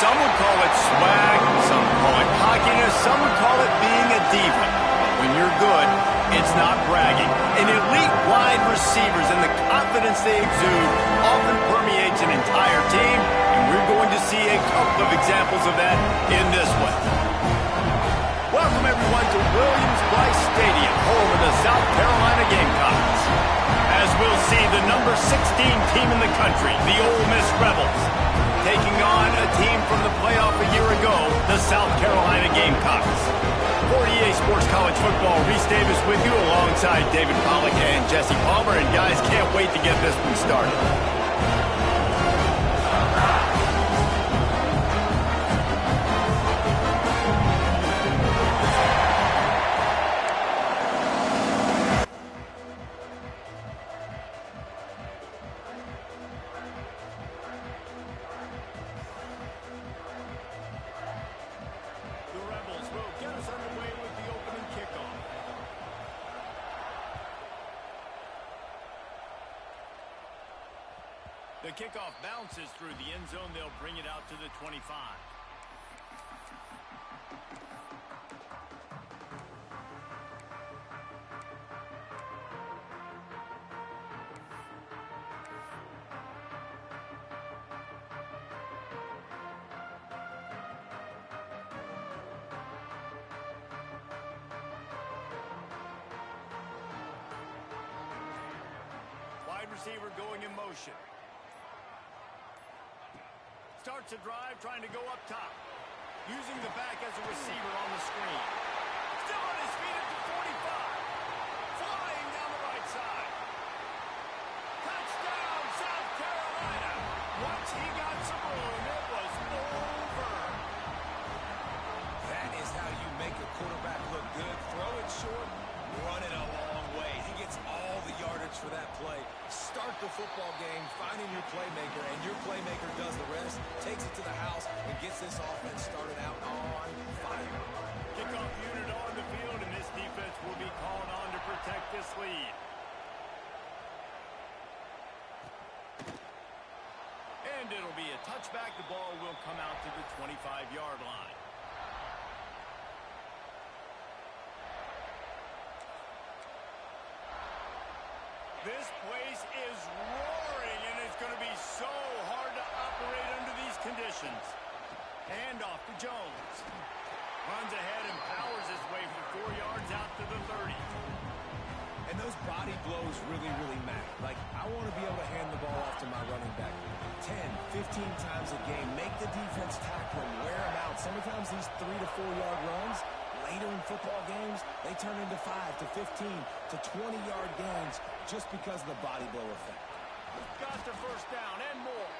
Some would call it swag, some call it cockiness, some would call it being a diva. But when you're good, it's not bragging. An elite wide receivers and the confidence they exude often permeates an entire team, and we're going to see a couple of examples of that in this one. Welcome, everyone, to Williams-Brice Stadium, home of the South Carolina Gamecocks. As we'll see, the number 16 team in the country, the Ole Miss Rebels, taking on a team from the playoff a year ago, the South Carolina Gamecocks. 48 Sports College Football, Reese Davis with you alongside David Pollack and Jesse Palmer. And guys, can't wait to get this one started. The kickoff bounces through the end zone. They'll bring it out to the 25. Wide receiver going in motion. Starts a drive, trying to go up top. Using the back as a receiver on the screen. Still on his feet at the 45. Flying down the right side. Touchdown, South Carolina. Once he got some room, it was over. That is how you make a quarterback look good. Throw it short, run it a long way. He gets all the yardage for that play. Start the football game finding your playmaker, and your playmaker does the rest, takes it to the house, and gets this offense started out on fire. Kickoff unit on the field, and this defense will be called on to protect this lead. And it'll be a touchback. The ball will come out to the 25-yard line. This place is roaring, and it's going to be so hard to operate under these conditions. Handoff to Jones. Runs ahead and powers his way for 4 yards out to the 30. And those body blows really matter. Like, I want to be able to hand the ball off to my running back 10, 15 times a game. Make the defense tackle him, wear him out. Sometimes these 3 to 4 yard runs, later in football games, they turn into 5 to 15 to 20-yard gains just because of the body blow effect. Got the first down and more.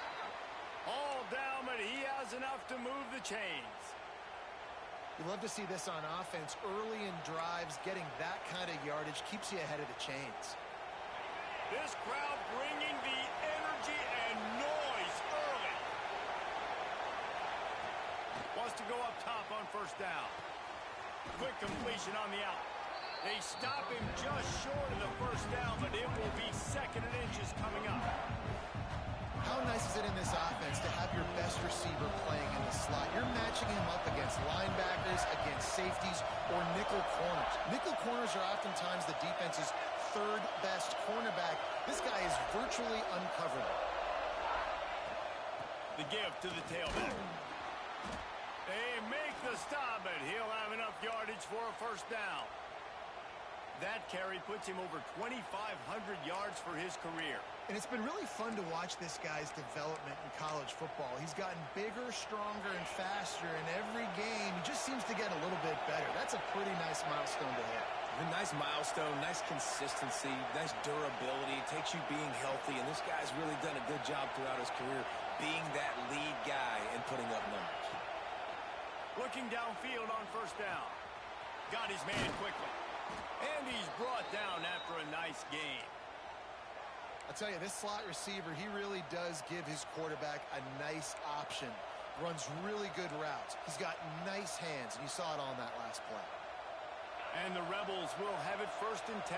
All down, but he has enough to move the chains. You love to see this on offense. Early in drives, getting that kind of yardage keeps you ahead of the chains. This crowd bringing the energy and noise early. Wants to go up top on first down. Quick completion on the out. They stop him just short of the first down, but it will be second and inches coming up. How nice is it in this offense to have your best receiver playing in the slot? You're matching him up against linebackers, against safeties, or nickel corners. Nickel corners are oftentimes the defense's third best cornerback. This guy is virtually uncoverable. The give to the tailback. They make the stop, but he'll have enough yardage for a first down. That carry puts him over 2,500 yards for his career. And it's been really fun to watch this guy's development in college football. He's gotten bigger, stronger, and faster in every game. He just seems to get a little bit better. That's a pretty nice milestone to hit. A nice milestone, nice consistency, nice durability. It takes you being healthy, and this guy's really done a good job throughout his career being that lead guy and putting up numbers. Looking downfield on first down. Got his man quickly. And he's brought down after a nice game. I'll tell you, this slot receiver, he really does give his quarterback a nice option. Runs really good routes. He's got nice hands, and you saw it on that last play. And the Rebels will have it first and 10.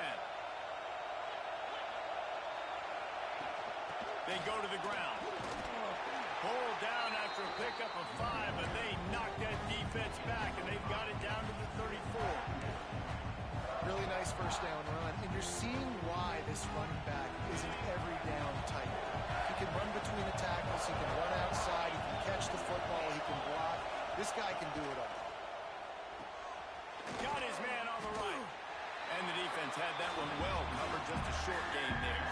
They go to the ground. Pulled down after a pickup of 5, but they knocked that defense back, and they've got it down to the 34. Really nice first down run, and you're seeing why this running back is an every down type. He can run between the tackles, he can run outside, he can catch the football, he can block. This guy can do it all. Got his man on the right. And the defense had that one well covered, just a short game there.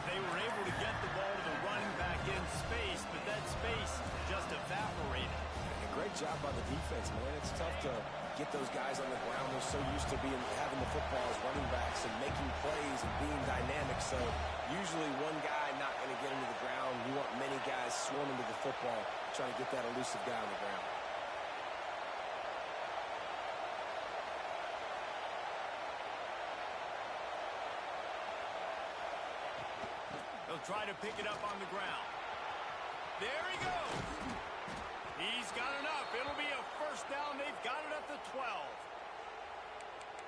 They were able to get the ball to the running back in space, but that space just evaporated. A great job by the defense, man. It's tough to get those guys on the ground. They're so used to having the football as running backs and making plays and being dynamic. So usually one guy not going to get into the ground. You want many guys swarming to the football, trying to get that elusive guy on the ground. They'll try to pick it up on the ground. There he goes. He's got enough. It'll be a first down. They've got it at the 12.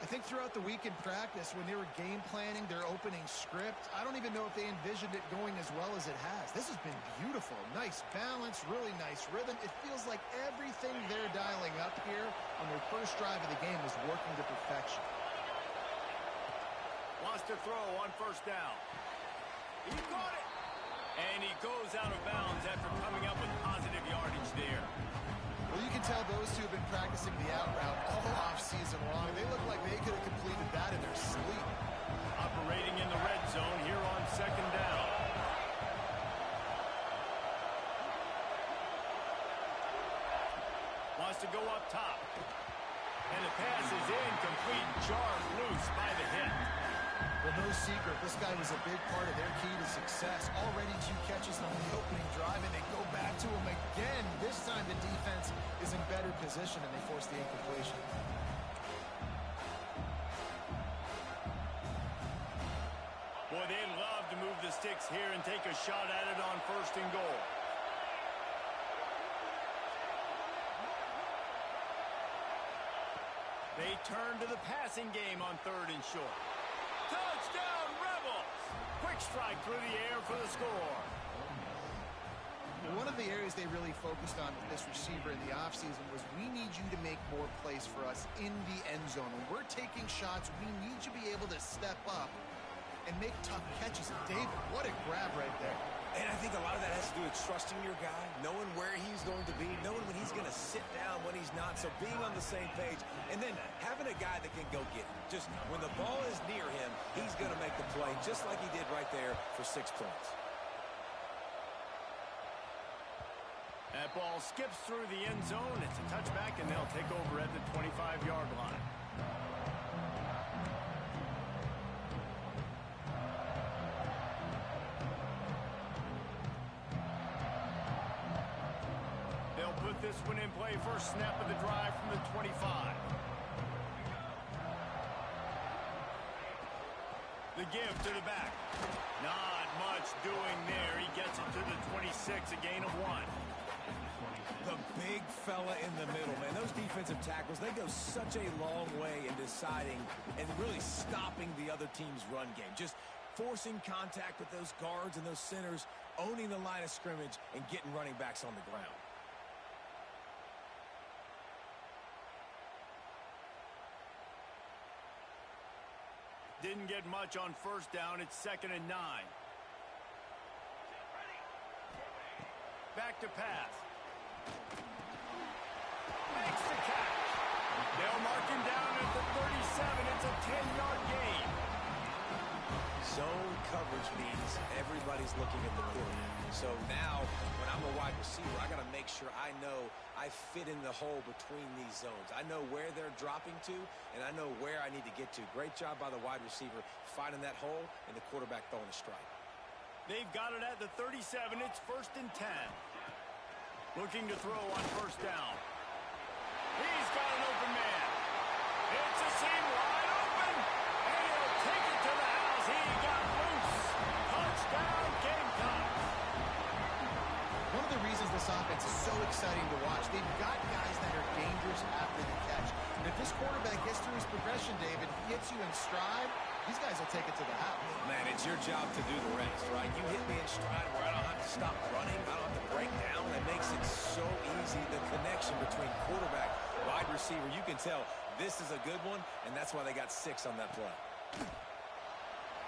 I think throughout the week in practice, when they were game planning their opening script, I don't even know if they envisioned it going as well as it has. This has been beautiful. Nice balance, really nice rhythm. It feels like everything they're dialing up here on their first drive of the game is working to perfection. Wants to throw on first down. He caught it. And he goes out of bounds after coming up with positive yardage there. Well, you can tell those two have been practicing the out route all offseason long. They look like they could have completed that in their sleep. Operating in the red zone here on second down. Wants to go up top. And the pass is incomplete, jarred loose by the hit. Well, no secret, this guy was a big part of their key to success. Already 2 catches on the opening drive, and they go back to him again. This time the defense is in better position, and they force the incompletion. Boy, they'd love to move the sticks here and take a shot at it on first and goal. They turn to the passing game on third and short. Touchdown, Rebels! Quick strike through the air for the score. One of the areas they really focused on with this receiver in the offseason was we need you to make more plays for us in the end zone. When we're taking shots, we need you to be able to step up and make tough catches. David, what a grab right there. And I think a lot of that has to do with trusting your guy, knowing where he's going to be, knowing when he's going to sit down, when he's not, so being on the same page, and then having a guy that can go get it. Just when the ball is near him, he's going to make the play, just like he did right there for 6 points. That ball skips through the end zone. It's a touchback, and they'll take over at the 25-yard line. Put this one in play, first snap of the drive from the 25. The give to the back. Not much doing there. He gets it to the 26, a gain of 1. The big fella in the middle, man. Those defensive tackles, they go such a long way in deciding and really stopping the other team's run game. Just forcing contact with those guards and those centers, owning the line of scrimmage, and getting running backs on the ground. Didn't get much on first down. It's 2nd and 9. Back to pass. Makes the catch. They'll mark him down at the 37. It's a 10-yard gain. Zone coverage means everybody's looking at the quarterback. So now, when I'm a wide receiver, I got to make sure I know I fit in the hole between these zones. I know where they're dropping to, and I know where I need to get to. Great job by the wide receiver finding that hole, and the quarterback throwing a strike. They've got it at the 37. It's 1st and 10. Looking to throw on first down. He's got an open man. It's a seam wide open, and he'll take it to the house. He got loose. Touchdown, Gamecocks. One of the reasons this offense is so exciting to watch, they've got guys that are dangerous after the catch. And if this quarterback gets through his progression, David, hits you in stride, these guys will take it to the house. Man, it's your job to do the rest, right? You hit me in stride where I don't have to stop running. I don't have to break down. That makes it so easy. The connection between quarterback, wide receiver, you can tell this is a good one, and that's why they got 6 on that play.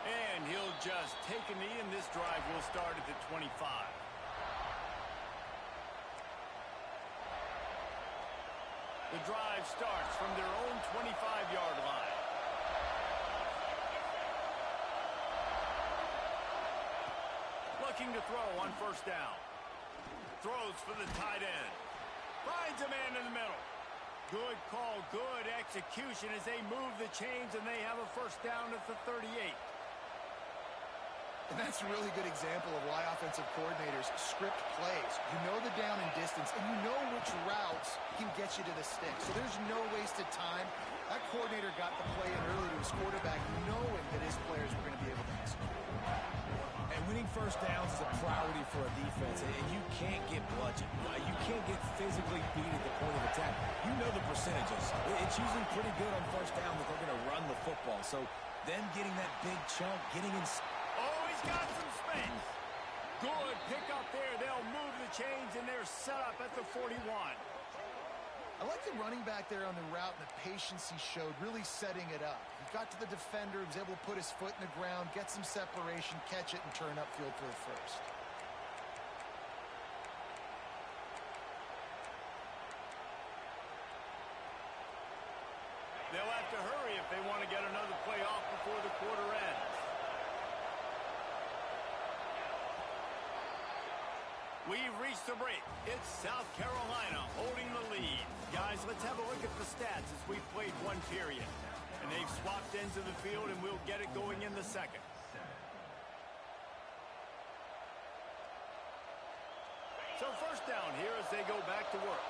And he'll just take a knee, and this drive will start at the 25. The drive starts from their own 25-yard line. Looking to throw on first down. Throws for the tight end. Finds a man in the middle. Good call, good execution as they move the chains, and they have a first down at the 38. And that's a really good example of why offensive coordinators script plays. You know the down and distance, and you know which routes can get you to the stick. So there's no wasted time. That coordinator got the play in early to his quarterback, knowing that his players were going to be able to execute. And winning first downs is a priority for a defense, and you can't get bludgeoned. You can't get physically beat at the point of attack. You know the percentages. It's usually pretty good on first down that they're going to run the football. So them getting that big chunk, getting in... Oh, he's got some space. Good pick up there. They'll move the chains, and they're set up at the 41. I like the running back there on the route and the patience he showed, really setting it up. He got to the defender, was able to put his foot in the ground, get some separation, catch it, and turn upfield for the first. They'll have to hurry if they want to get another play off before the quarter ends. We've reached the break. It's South Carolina holding the lead. Guys, let's have a look at the stats as we've played one period. And they've swapped ends of the field, and we'll get it going in the second. So first down here as they go back to work.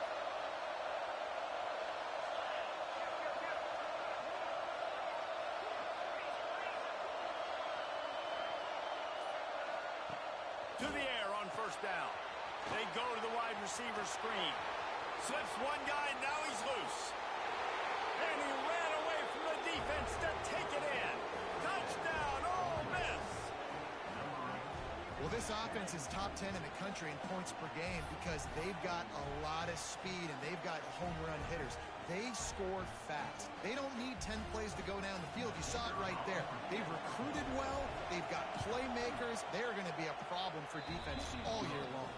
To the air on first down. They go to the wide receiver screen. Slips one guy, now he's loose. And he ran away from the defense to take it in. Touchdown, Ole Miss. Well, this offense is top 10 in the country in points per game because they've got a lot of speed and they've got home run hitters. They score fast. They don't need 10 plays to go down the field. You saw it right there. They've recruited well. They've got playmakers. They're going to be a problem for defense all year long.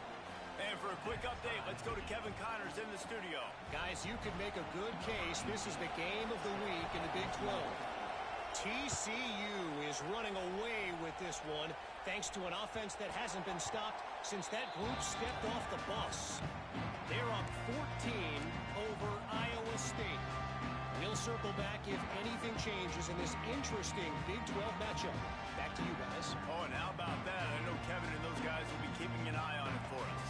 And for a quick update, let's go to Kevin Connors in the studio. Guys, you could make a good case. This is the game of the week in the Big 12. TCU is running away with this one thanks to an offense that hasn't been stopped since that group stepped off the bus. They're up 14 over Iowa State. We'll circle back if anything changes in this interesting Big 12 matchup. Back to you guys. Oh, and how about that? I know Kevin and those guys will be keeping an eye on it for us.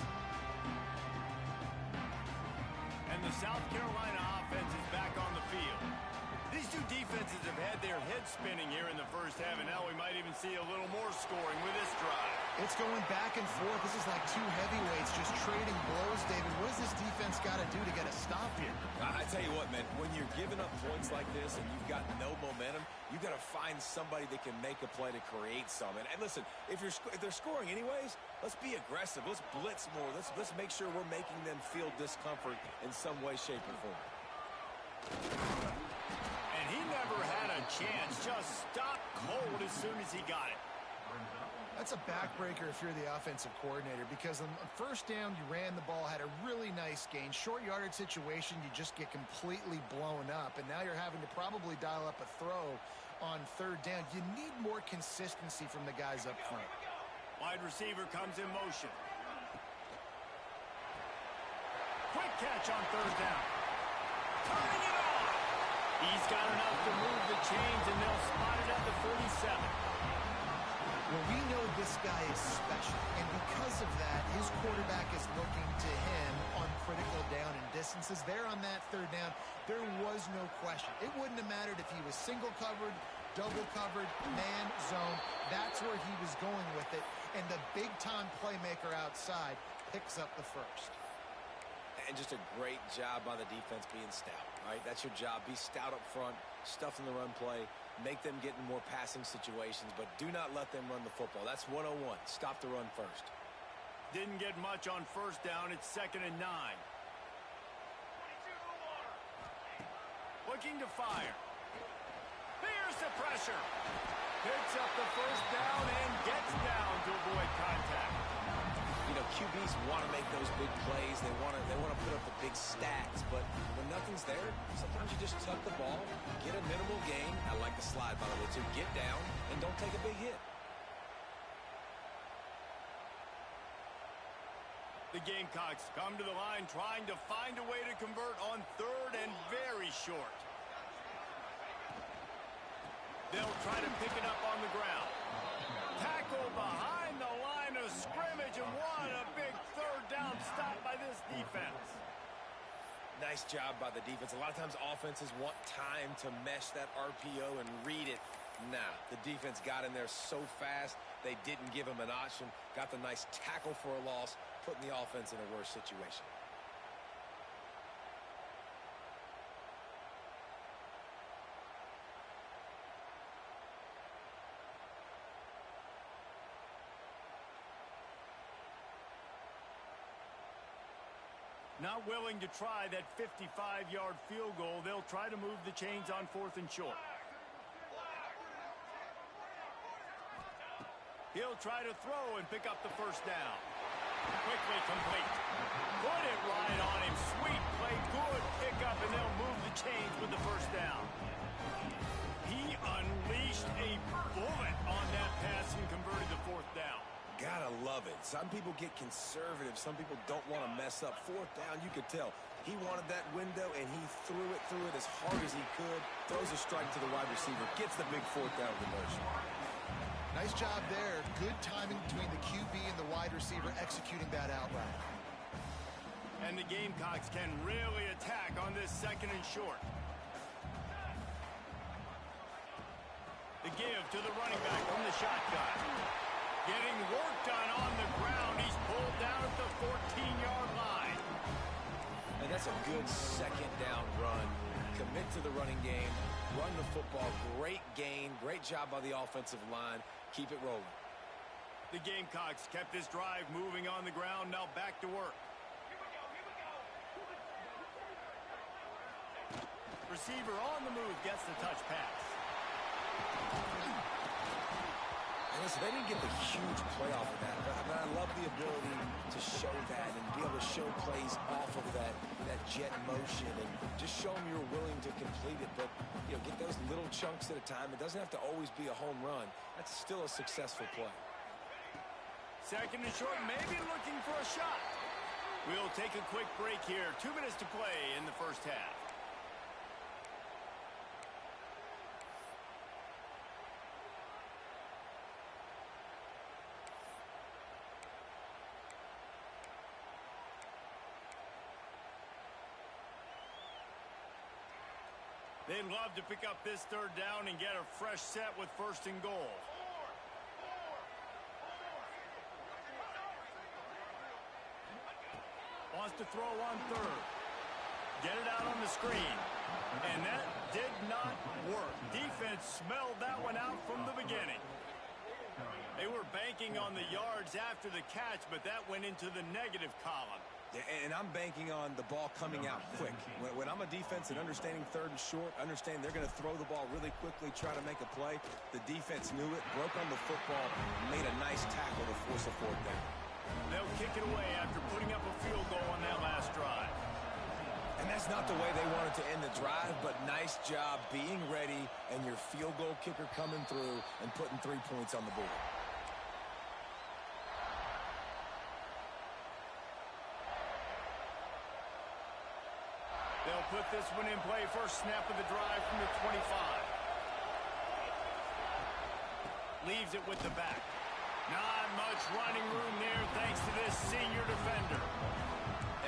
And the South Carolina offense is back on the field. These two defenses have had their heads spinning here in the first half, and now we might even see a little more scoring with this drive. It's going back and forth. This is like two heavyweights just trading blows, David. What does this defense got to do to get a stop here? I tell you what, man, when you're giving up points like this and you've got no momentum, you got to find somebody that can make a play to create some. And listen, if they're scoring anyways, let's be aggressive. Let's blitz more. Let's make sure we're making them feel discomfort in some way, shape, or form. And he never had a chance. Just stopped cold as soon as he got it. That's a backbreaker if you're the offensive coordinator because on first down, you ran the ball, had a really nice gain. Short yardage situation, you just get completely blown up, and now you're having to probably dial up a throw on third down. You need more consistency from the guys up front. Wide receiver comes in motion. Quick catch on third down. Turning it on. He's got enough to move the chains, and they'll spot it at the 47. Well, we know this guy is special, and because of that, his quarterback is looking to him on critical down and distances. There on that third down, there was no question. It wouldn't have mattered if he was single covered, double covered, man, zone. That's where he was going with it, and the big-time playmaker outside picks up the first. And just a great job by the defense being stout, right? That's your job. Be stout up front, stuff in the run play, make them get in more passing situations, but do not let them run the football. That's 101. Stop the run first. Didn't get much on first down. It's 2nd and 9. Looking to fire. Here's the pressure. Picks up the first down and gets down to avoid contact. You know, QBs want to make those big plays. They want to put up the big stats. But when nothing's there, sometimes you just tuck the ball, get a minimal gain. I like the slide, by the way, too. Get down and don't take a big hit. The Gamecocks come to the line trying to find a way to convert on 3rd and very short. They'll try to pick it up on the ground. Tackle behind the line of scrimmage, and what a big 3rd down stop by this defense. Nice job by the defense. A lot of times offenses want time to mesh that RPO and read it. Nah, the defense got in there so fast, they didn't give him an option. Got the nice tackle for a loss, putting the offense in a worse situation. Not willing to try that 55-yard field goal. They'll try to move the chains on 4th and short. He'll try to throw and pick up the first down. Quickly complete. Put it right on him. Sweet play, good pickup, and they'll move the chains with the first down. He unleashed a bullet on that pass and converted the 4th down. Gotta love it. Some people get conservative. Some people don't want to mess up. 4th down, you could tell. He wanted that window, and he threw it as hard as he could. Throws a strike to the wide receiver. Gets the big 4th down conversion. Nice job there. Good timing between the QB and the wide receiver executing that out route. And the Gamecocks can really attack on this 2nd and short. The give to the running back from the shotgun. Getting work done on the ground. He's pulled down at the 14-yard line. And that's a good 2nd down run. Commit to the running game. Run the football. Great gain. Great job by the offensive line. Keep it rolling. The Gamecocks kept this drive moving on the ground. Now back to work. Receiver on the move gets the touch pass. And listen, they didn't get the huge play off of that, but I love the ability to show that and be able to show plays off of that jet motion and just show them you're willing to complete it. But, you know, get those little chunks at a time. It doesn't have to always be a home run. That's still a successful play. 2nd and short, maybe looking for a shot. We'll take a quick break here. 2 minutes to play in the first half. They'd love to pick up this 3rd down and get a fresh set with 1st and goal. Wants to throw on 3rd. Get it out on the screen. And that did not work. Defense smelled that one out from the beginning. They were banking on the yards after the catch, but that went into the negative column. And I'm banking on the ball coming out quick. When I'm a defense and understanding 3rd and short, understand they're going to throw the ball really quickly, try to make a play. The defense knew it, broke on the football, made a nice tackle to force a 4th down. They'll kick it away after putting up a field goal on that last drive. And that's not the way they wanted to end the drive, but nice job being ready and your field goal kicker coming through and putting 3 points on the board. They'll put this one in play. First snap of the drive from the 25. Leaves it with the back. Not much running room there thanks to this senior defender.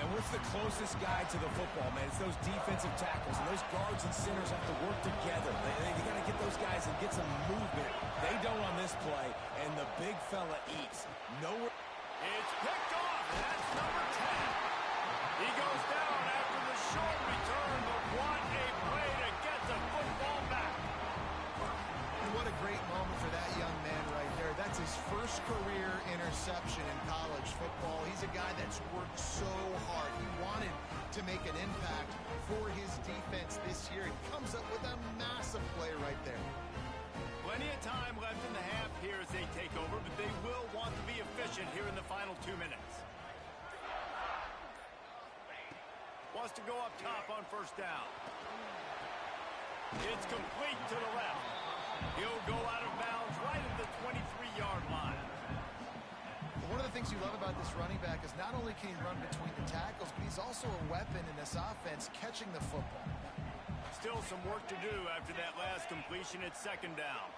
And what's the closest guy to the football, man? It's those defensive tackles, and those guards and centers have to work together. They got to get those guys and get some movement. They don't on this play, and the big fella eats. Nowhere. It's picked off. That's number 10. He goes down after the short return, but what a play to get the football back. And what a great moment for that young man right there. That's his first career interception. reception in college football. He's a guy that's worked so hard. He wanted to make an impact for his defense this year. He comes up with a massive play right there. Plenty of time left in the half here as they take over, but they will want to be efficient here in the final 2 minutes. Wants to go up top on first down. It's complete to the left. He'll go out of bounds right at the 23-yard line. One of the things you love about this running back is not only can he run between the tackles, but he's also a weapon in this offense catching the football. Still some work to do after that last completion at second down.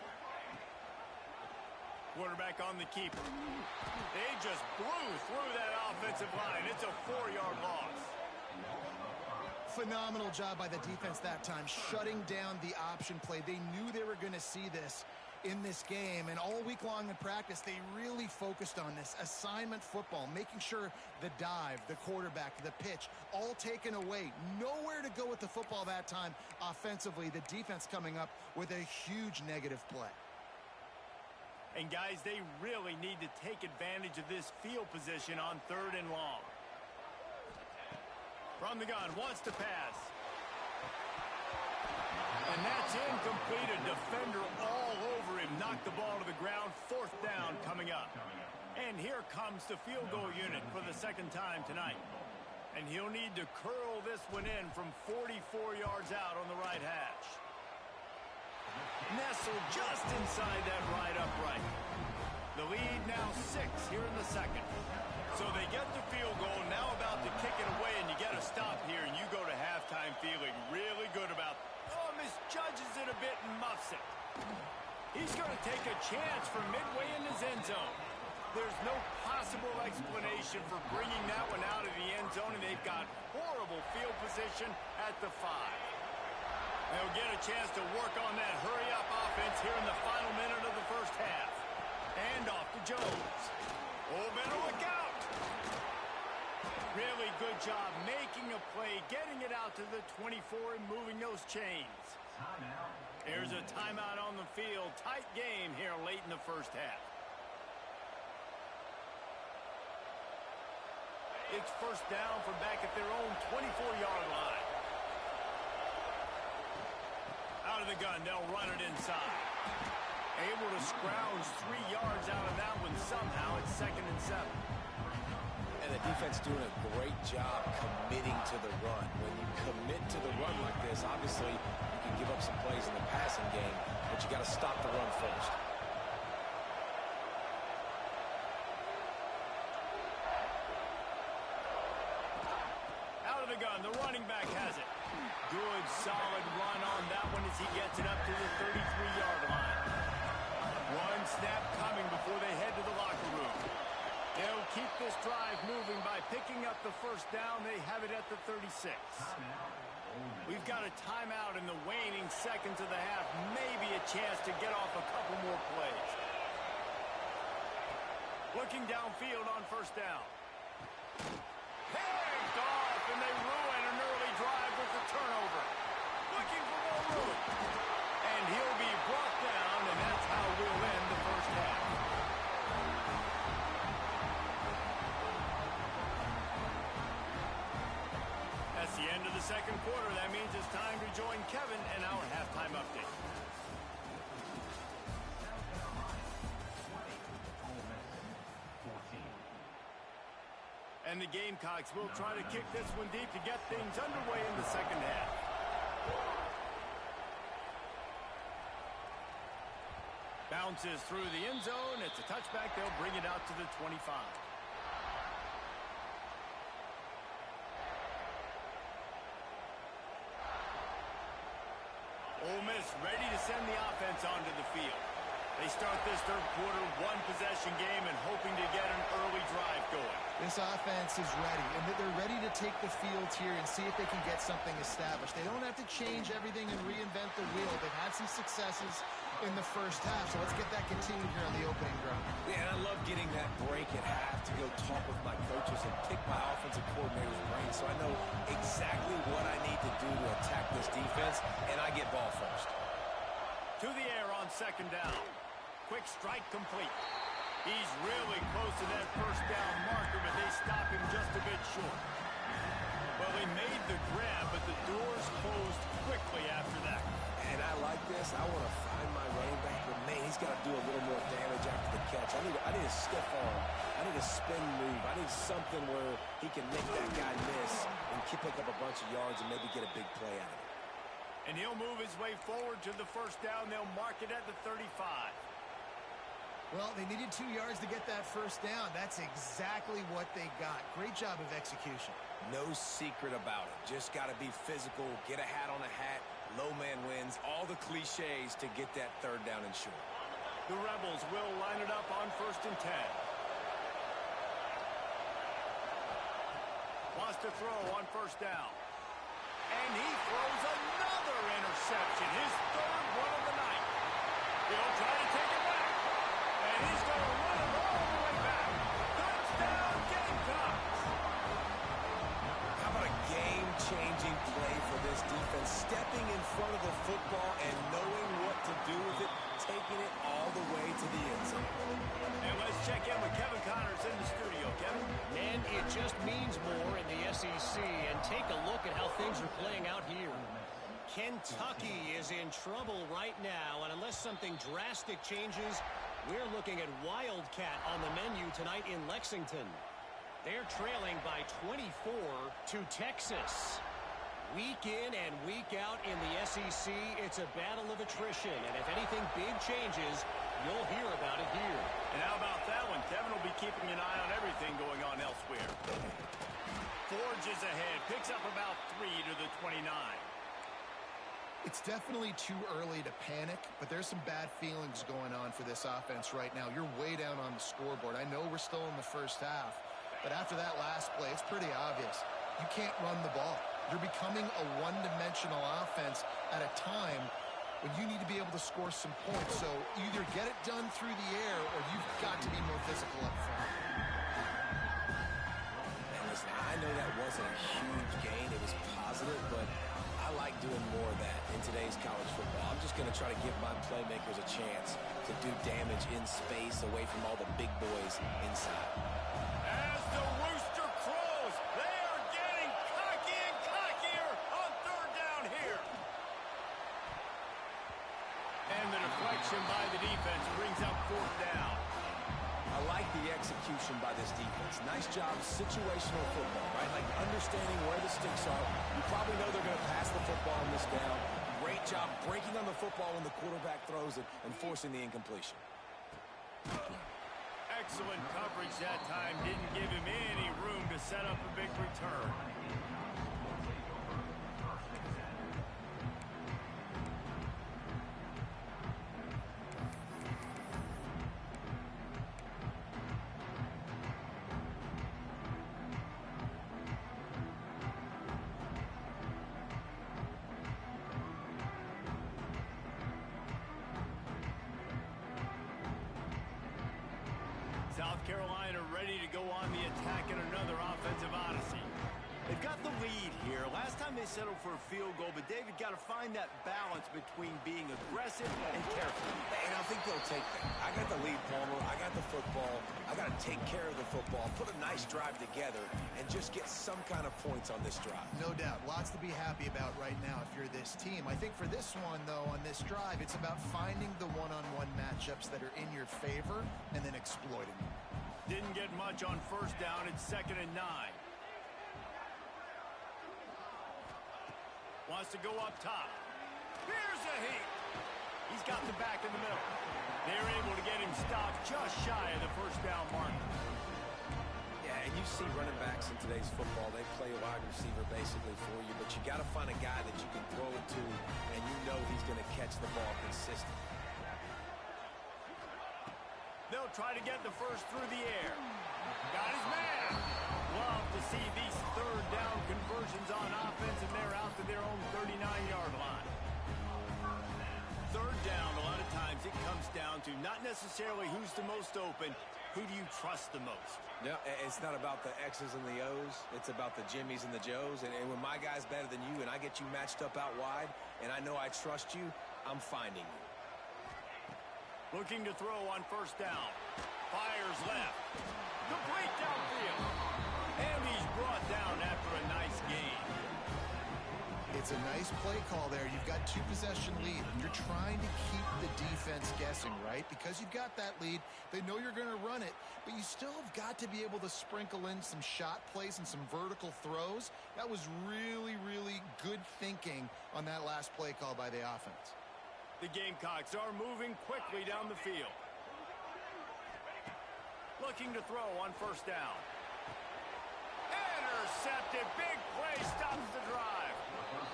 Quarterback on the keeper. They just blew through that offensive line. It's a 4-yard loss. Phenomenal job by the defense that time, shutting down the option play. They knew they were going to see this in this game, and all week long in practice, they really focused on this assignment football, making sure the dive, the quarterback, the pitch, all taken away. Nowhere to go with the football that time offensively. The defense coming up with a huge negative play. And guys, they really need to take advantage of this field position on 3rd and long. From the gun, wants to pass. And that's incomplete. A defender all over him. Knocked the ball to the ground. 4th down coming up. And here comes the field goal unit for the second time tonight. And he'll need to curl this one in from 44 yards out on the right hash. Nestled just inside that right upright. The lead now 6 here in the second. So they get the field goal, now about to kick it away, and you get a stop here, and you go to halftime feeling really good about it. Oh, misjudges it a bit and muffs it. He's going to take a chance from midway in his end zone. There's no possible explanation for bringing that one out of the end zone, and they've got horrible field position at the 5. They'll get a chance to work on that hurry-up offense here in the final minute of the first half. And off to Jones. Oh, better look out. Really good job making a play, getting it out to the 24 and moving those chains. There's a timeout on the field. Tight game here late in the first half. It's first down from back at their own 24-yard line. Out of the gun, they'll run it inside. Able to scrounge 3 yards out of that one somehow. It's 2nd and 7. And the defense doing a great job committing to the run. When you commit to the run like this, obviously you can give up some plays in the passing game, but you got to stop the run first. Out of the gun, the running back has it. Good, solid run on that one as he gets it up to the 33-yard line. One snap coming before they head to the locker room. They'll keep this drive moving by picking up the first down. They have it at the 36. We've got a timeout in the waning seconds of the half. Maybe a chance to get off a couple more plays. Looking downfield on first down. Picked off, and they ruin an early drive with the turnover. Looking for more room. And he'll be brought down, and that's how we'll end the first half. That's the end of the second quarter. That means it's time to join Kevin and our halftime update. And the Gamecocks will try to kick this one deep to get things underway in the second half. Bounces through the end zone. It's a touchback. They'll bring it out to the 25. Ole Miss ready to send the offense onto the field. They start this third quarter one-possession game and hoping to get an early drive going. This offense is ready, and they're ready to take the field here and see if they can get something established. They don't have to change everything and reinvent the wheel. They've had some successes in the first half, so let's get that continued here on the opening drive. Yeah, and I love getting that break at half to go talk with my coaches and pick my offensive coordinator's brain so I know exactly what I need to do to attack this defense, and I get ball first. To the air on second down. Quick strike complete. He's really close to that first down marker, but they stop him just a bit short. Well, they made the grab, but the doors closed quickly after that. And I like this. I want to find my running back, but man, he's got to do a little more damage after the catch. I need a stiff arm. I need a spin move. I need something where he can make that guy miss and pick up a bunch of yards and maybe get a big play out of it. And he'll move his way forward to the first down. They'll mark it at the 35. Well, they needed 2 yards to get that first down. That's exactly what they got. Great job of execution. No secret about it. Just got to be physical, get a hat on a hat, low man wins, all the cliches to get that third down and short. The Rebels will line it up on 1st and 10. Wants to throw on 1st down. And he throws another interception, his 3rd one of the night. He'll try to take it back. And he's going to run it all the way back. Touchdown, Gamecocks! How about a game-changing play for this defense? Stepping in front of the football and knowing what to do with it, taking it all the way to the end zone. And let's check in with Kevin Connors in the studio. Kevin? Man, it just means more in the SEC. And take a look at how things are playing out here. Kentucky is in trouble right now, and unless something drastic changes, we're looking at Wildcat on the menu tonight in Lexington. They're trailing by 24 to Texas. Week in and week out in the SEC, it's a battle of attrition. And if anything big changes, you'll hear about it here. And how about that one? Kevin will be keeping an eye on everything going on elsewhere. Forges ahead, picks up about 3 to the 29. It's definitely too early to panic, but there's some bad feelings going on for this offense right now. You're way down on the scoreboard. I know we're still in the first half, but after that last play, it's pretty obvious. You can't run the ball. You're becoming a one-dimensional offense at a time when you need to be able to score some points. So either get it done through the air or you've got to be more physical up front. And listen, I know that wasn't a huge gain. It was positive, but I like doing more of that in today's college football. I'm just going to try to give my playmakers a chance to do damage in space away from all the big boys inside. As the rooster crows, they are getting cocky and cockier on 3rd down here. And the deflection by the defense brings up 4th down. I like the execution by this defense. Nice job, situational football, right? Like understanding where the sticks are. You probably know they're going to pass the football on this down. Great job breaking on the football when the quarterback throws it and forcing the incompletion. Excellent coverage that time. Didn't give him any room to set up a big return. South Carolina ready to go on the attack in another offensive odyssey. They've got the lead here. Last time they settled for a field goal, but David got to find that balance between being aggressive and careful. And I think they'll take that. I got the lead, Palmer. I got the football. I got to take care of the football, put a nice drive together, and just get some kind of points on this drive. No doubt. Lots to be happy about right now if you're this team. I think for this one, though, on this drive, it's about finding the one-on-one matchups that are in your favor and then exploiting them. Didn't get much on 1st down. It's 2nd and 9. Wants to go up top. Here's a heat. He's got the back in the middle. They're able to get him stopped just shy of the 1st down mark. Yeah, and you see running backs in today's football, they play wide receiver basically for you, but you got to find a guy that you can throw it to, and you know he's going to catch the ball consistently. They'll try to get the first through the air. Got his man. Love to see these 3rd down conversions on offense, and they're out to their own 39-yard line. 3rd down, a lot of times it comes down to not necessarily who's the most open, who do you trust the most? No, it's not about the X's and the O's. It's about the Jimmys and the Joes. And when my guy's better than you and I get you matched up out wide and I know I trust you, I'm finding you. Looking to throw on 1st down. Fires left. Complete downfield. And he's brought down after a nice gain. It's a nice play call there. You've got 2-possession lead. You're trying to keep the defense guessing, right? Because you've got that lead, they know you're going to run it, but you still have got to be able to sprinkle in some shot plays and some vertical throws. That was really, really good thinking on that last play call by the offense. The Gamecocks are moving quickly down the field. Looking to throw on first down. Intercepted. Big play stops the drive.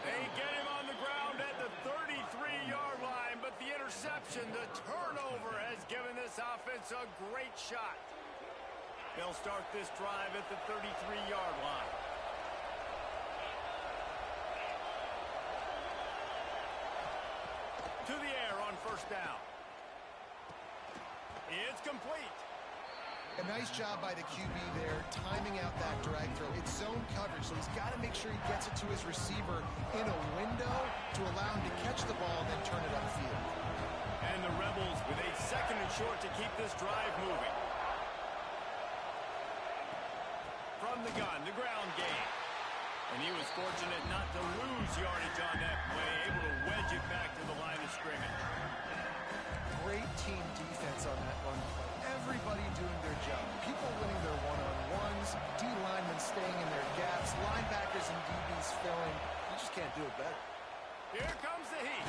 They get him on the ground at the 33-yard line, but the interception, the turnover, has given this offense a great shot. They'll start this drive at the 33-yard line. To the air on first down. It's complete. A nice job by the QB there, timing out that drag throw. It's zone coverage, so he's got to make sure he gets it to his receiver in a window to allow him to catch the ball and then turn it upfield. And the Rebels with a second and short to keep this drive moving. From the gun, the ground game. And he was fortunate not to lose yardage on that play, able to wedge it back to the line of scrimmage. Great team defense on that run play. Everybody doing their job. People winning their one-on-ones, D-linemen staying in their gaps, linebackers and DBs filling. You just can't do it better. Here comes the heat.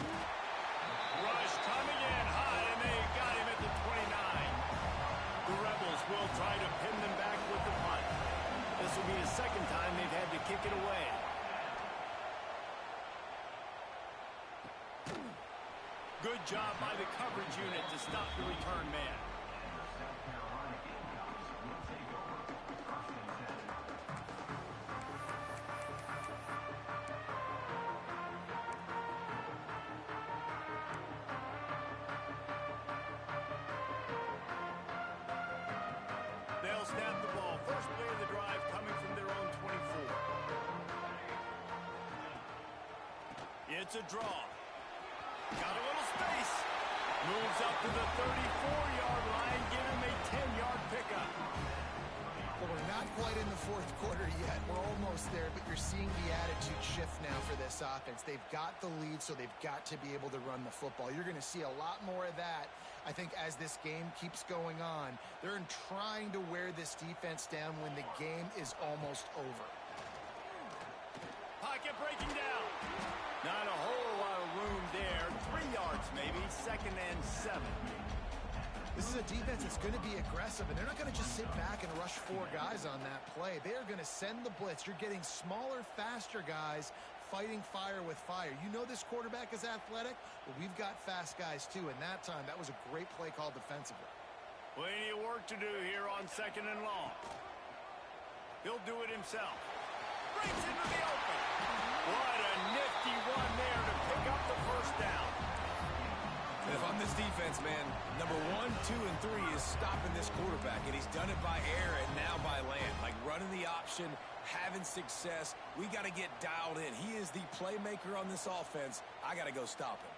Rush coming in high, and they got him at the 29. The Rebels will try to pin them back with the punt. This will be the second time they've had to kick it away. Good job by the coverage unit to stop the return man. They'll snap the ball. First play of the drive coming from their own 24. It's a draw. Got a little space. Moves up to the 34-yard line. Give him a 10-yard pickup. Well, we're not quite in the fourth quarter yet. We're almost there, but you're seeing the attitude shift now for this offense. They've got the lead, so they've got to be able to run the football. You're going to see a lot more of that, I think, as this game keeps going on. They're trying to wear this defense down when the game is almost over. Pocket breaking down. Not a whole lot of room there. 3 yards maybe. 2nd and 7. This is a defense that's going to be aggressive, and they're not going to just sit back and rush 4 guys on that play. They are going to send the blitz. You're getting smaller, faster guys fighting fire with fire. You know this quarterback is athletic? Well, we've got fast guys, too, and that time, that was a great play call defensively. Plenty of work to do here on 2nd and long. He'll do it himself. Breaks into the open. What a nifty run there to pick up the first down. If I'm this defense, man, number 1, 2, and 3 is stopping this quarterback, and he's done it by air and now by land. Like running the option, having success. We got to get dialed in. He is the playmaker on this offense. I got to go stop him.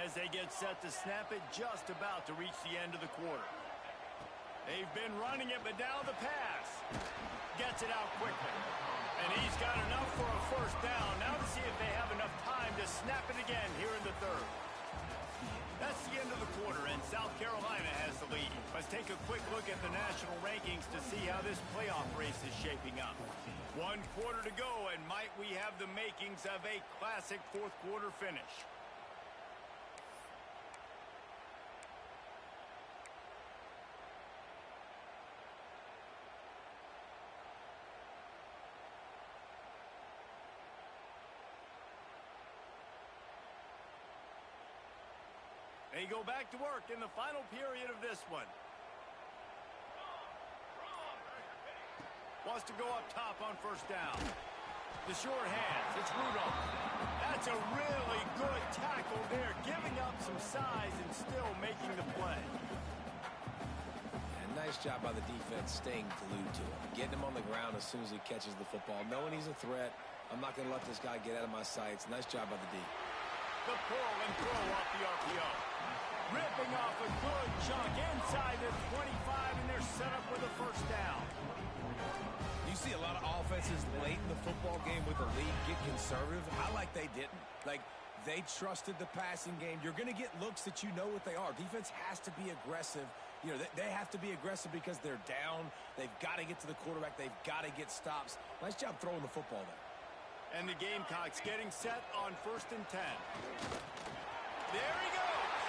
As they get set to snap it, just about to reach the end of the quarter. They've been running it, but now the pass. Gets it out quickly. And he's got enough for a first down. Now to see if they have enough time to snap it again here in the third. That's the end of the quarter, and South Carolina has the lead. Let's take a quick look at the national rankings to see how this playoff race is shaping up. 1 quarter to go, and might we have the makings of a classic fourth quarter finish. They go back to work in the final period of this one. Wants to go up top on first down. The short hands, it's Rudolph. That's a really good tackle there, giving up some size and still making the play. And nice job by the defense staying glued to him. Getting him on the ground as soon as he catches the football. Knowing he's a threat, I'm not going to let this guy get out of my sights. Nice job by the D. The pull and throw off the RPO. Ripping off a good chunk inside the 25, and they're set up with a first down. You see a lot of offenses late in the football game with the lead get conservative. I like they didn't. Like, they trusted the passing game. You're going to get looks that you know what they are. Defense has to be aggressive. You know, they have to be aggressive because they're down. They've got to get to the quarterback. They've got to get stops. Nice job throwing the football there. And the Gamecocks getting set on 1st and 10. There he goes.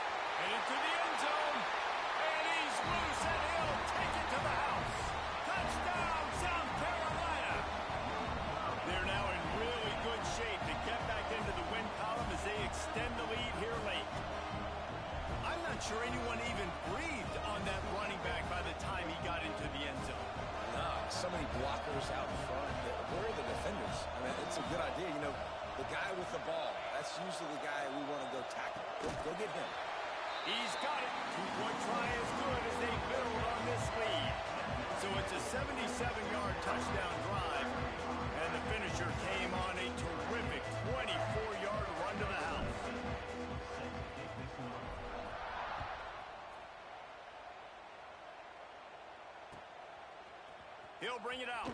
Headed to the end zone. And he's loose, and he'll take it to the house. Touchdown, South Carolina. They're now in really good shape to get back into the win column as they extend the lead here late. I'm not sure anyone even breathed on that running back by the time he got into the end zone. Nah, so many blockers out in front. Where are the defenders? I mean, it's a good idea. You know, the guy with the ball, that's usually the guy we want to go tackle. Go get him. He's got it. Two-point try is good as they build on this lead. So it's a 77-yard touchdown drive, and the finisher came on a terrific 24-yard run to the house. He'll bring it out.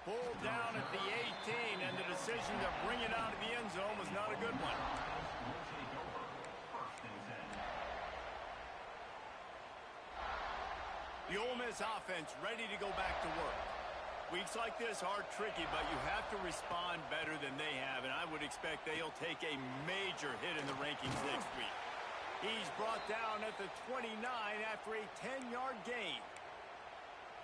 Pulled down at the 18, and the decision to bring it out of the end zone was not a good one. The Ole Miss offense ready to go back to work. Weeks like this are tricky, but you have to respond better than they have, and I would expect they'll take a major hit in the rankings next week. He's brought down at the 29 after a 10-yard gain.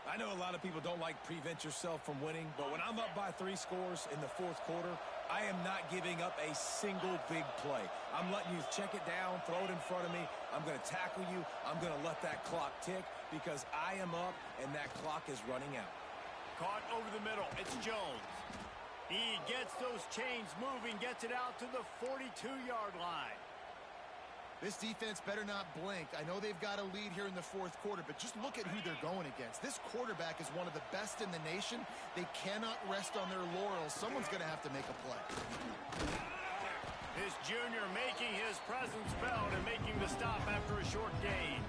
I know a lot of people don't like prevent yourself from winning, but when I'm up by 3 scores in the 4th quarter, I am not giving up a single big play. I'm letting you check it down, throw it in front of me. I'm going to tackle you. I'm going to let that clock tick because I am up and that clock is running out. Caught over the middle. It's Jones. He gets those chains moving, gets it out to the 42-yard line. This defense better not blink. I know they've got a lead here in the 4th quarter, but just look at who they're going against. This quarterback is one of the best in the nation. They cannot rest on their laurels. Someone's going to have to make a play. This junior making his presence felt and making the stop after a short gain.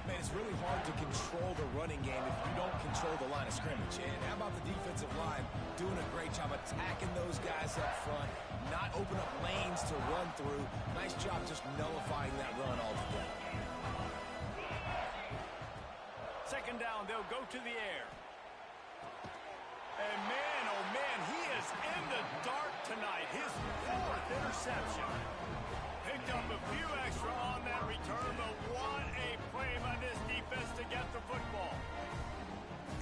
Man, it's really hard to control the running game if you don't control the line of scrimmage. And how about the defensive line doing a great job attacking those guys up front, not open up lanes to run through. Nice job just nullifying that run altogether. 2nd down, they'll go to the air. And man, oh man, he is in the dark tonight. His 4th interception. Picked up a few extra on that return, but what a play by this defense to get the football.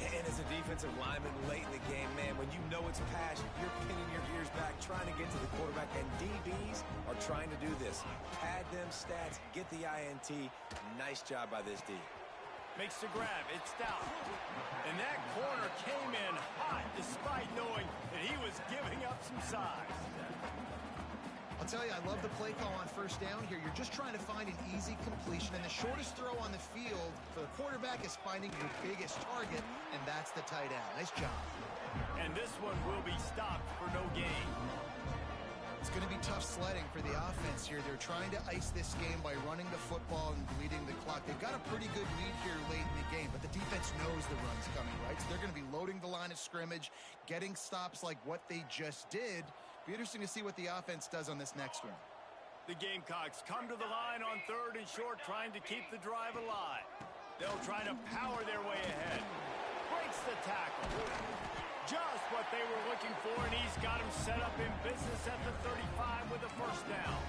And as a defensive lineman late in the game, man, when you know it's pass, you're pinning your ears back, trying to get to the quarterback, and DBs are trying to do this. Pad them stats, get the INT. Nice job by this D. Makes the grab. It's down. And that corner came in hot despite knowing that he was giving up some size. I'll tell you, I love the play call on 1st down here. You're just trying to find an easy completion, and the shortest throw on the field for the quarterback is finding your biggest target, and that's the tight end. Nice job. And this one will be stopped for no gain. It's going to be tough sledding for the offense here. They're trying to ice this game by running the football and bleeding the clock. They've got a pretty good lead here late in the game, but the defense knows the run's coming, right? So they're going to be loading the line of scrimmage, getting stops like what they just did. Be interesting to see what the offense does on this next one. The Gamecocks come to the line on 3rd and short, trying to keep the drive alive. They'll try to power their way ahead. Breaks the tackle. Just what they were looking for, and he's got him set up in business at the 35 with a 1st down.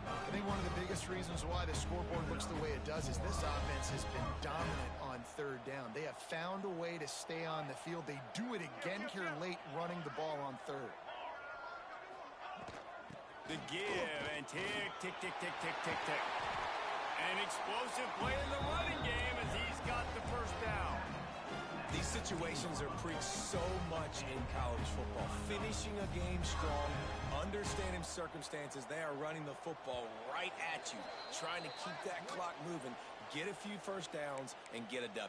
I think one of the biggest reasons why the scoreboard looks the way it does is this offense has been dominant on 3rd down. They have found a way to stay on the field. They do it again here late, running the ball on 3rd. The give, and tick, tick, tick, tick, tick, tick, tick. An explosive play in the running game as he's got the 1st down. These situations are preached so much in college football. Finishing a game strong, understanding circumstances. They are running the football right at you, trying to keep that clock moving, get a few 1st downs, and get a W.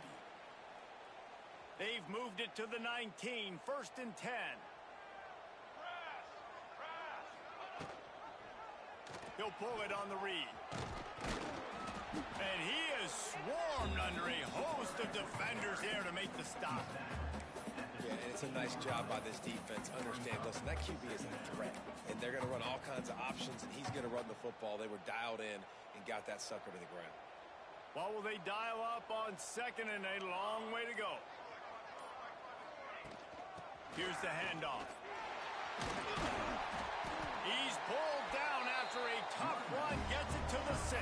They've moved it to the 19, 1st and 10. He'll He'll pull it on the read. And he is swarmed under a host of defenders there to make the stop. Yeah, and it's a nice job by this defense. Understand, listen, that QB is a threat, and they're going to run all kinds of options, and he's going to run the football. They were dialed in and got that sucker to the ground. What will they dial up on second and a long way to go? Here's the handoff. He's pulled down after a tough run, gets it to the 6.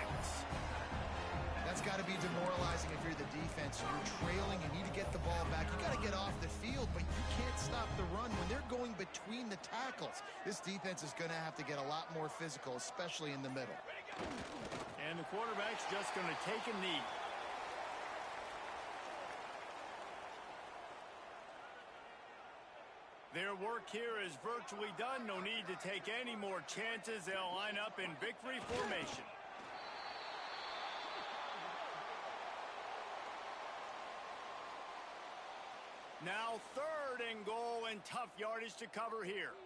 That's got to be demoralizing if you're the defense. You're trailing, you need to get the ball back. You got to get off the field, but you can't stop the run when they're going between the tackles. This defense is going to have to get a lot more physical, especially in the middle. And the quarterback's just going to take a knee. Their work here is virtually done. No need to take any more chances. They'll line up in victory formation. Now 3rd and goal and tough yardage to cover here.